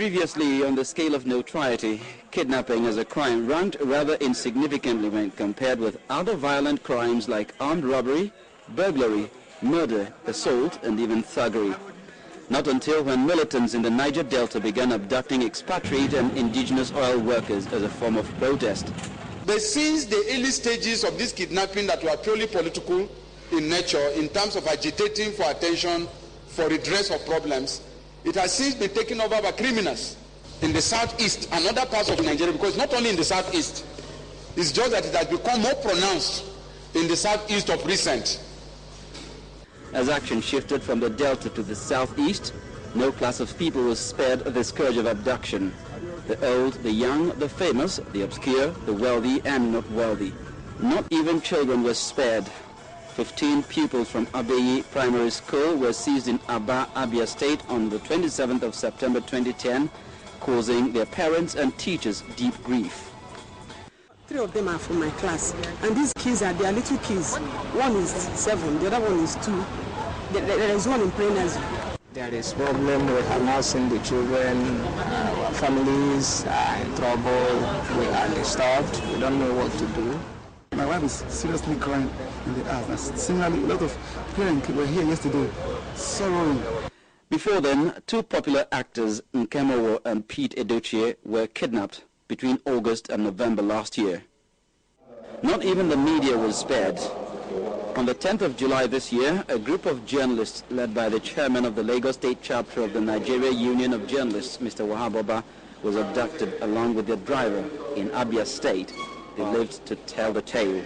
Previously, on the scale of notoriety, kidnapping as a crime ranked rather insignificantly when compared with other violent crimes like armed robbery, burglary, murder, assault, and even thuggery. Not until when militants in the Niger Delta began abducting expatriate and indigenous oil workers as a form of protest. But since the early stages of this kidnapping that were purely political in nature, in terms of agitating for attention, for redress of problems, it has since been taken over by criminals in the southeast and other parts of Nigeria, because not only in the southeast, it's just that it has become more pronounced in the southeast of recent. As action shifted from the Delta to the southeast, no class of people was spared the scourge of abduction. The old, the young, the famous, the obscure, the wealthy and not wealthy. Not even children were spared. 15 pupils from Abeyi Primary School were seized in Aba, Abia State on the 27th of September 2010, causing their parents and teachers deep grief. 3 of them are from my class, and these kids they are little kids. One is 7, the other one is 2. There is one in pregnancy. There is problem with harassing the children. Our families are in trouble. We are disturbed. We don't know what to do. My wife is seriously crying in the house. Similarly, a lot of parents were here yesterday, sorrowing. Before then, 2 popular actors, Nkemowo and Pete Edochie, were kidnapped between August and November last year. Not even the media was spared. On the 10th of July this year, a group of journalists led by the chairman of the Lagos State chapter of the Nigeria Union of Journalists, Mr. Wahaboba, was abducted along with their driver in Abia State. They lived to tell the tale.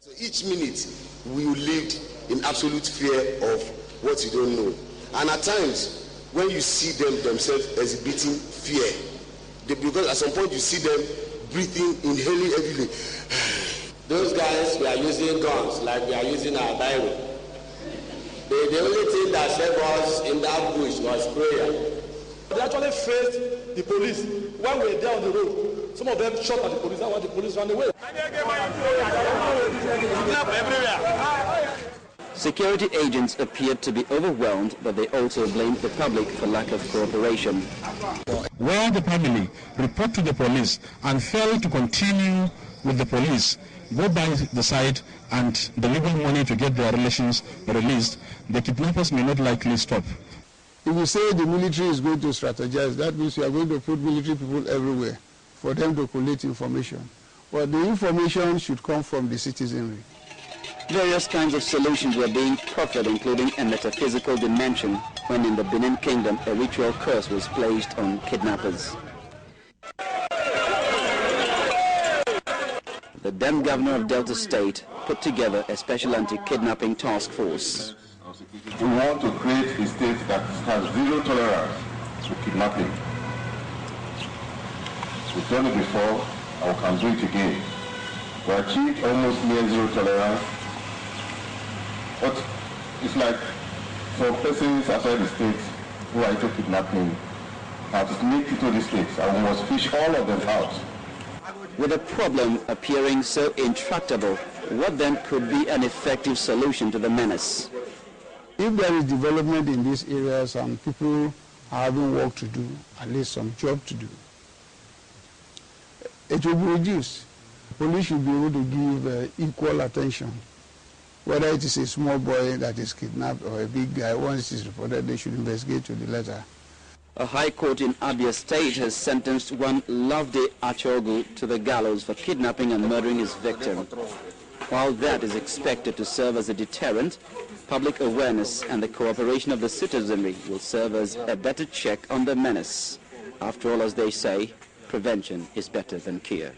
So each minute we lived in absolute fear of what you don't know. And at times, when you see them themselves exhibiting fear, because at some point you see them breathing, inhaling heavily. Those guys were using guns like we are using our Bible. The only thing that saved us in that bush was prayer. They actually faced the police when we were there on the road. Some of them shot at the police, and the police ran away. Security agents appeared to be overwhelmed, but they also blamed the public for lack of cooperation. Where the family report to the police and fail to continue with the police, go by the side and deliver money to get their relations released, the kidnappers may not likely stop. If you say the military is going to strategize, that means you are going to put military people everywhere for them to collect information. But the information should come from the citizenry. Various kinds of solutions were being proffered, including a metaphysical dimension, when in the Benin Kingdom a ritual curse was placed on kidnappers. The then governor of Delta State put together a special anti-kidnapping task force. We want to create a state that has zero tolerance to kidnapping. We've done it before, and we can do it again. We achieved almost near zero tolerance, but it's like some persons outside the state who are into kidnapping have sneaked into the states, and we must fish all of them out. With a problem appearing so intractable, what then could be an effective solution to the menace? If there is development in these areas and people are having work to do, at least some job to do, it will be reduced. Police should be able to give equal attention. Whether it is a small boy that is kidnapped or a big guy, once it is reported, they should investigate to the letter. A high court in Abia State has sentenced one Loveday Achogu to the gallows for kidnapping and murdering his victim. While that is expected to serve as a deterrent, public awareness and the cooperation of the citizenry will serve as a better check on the menace. After all, as they say, prevention is better than cure.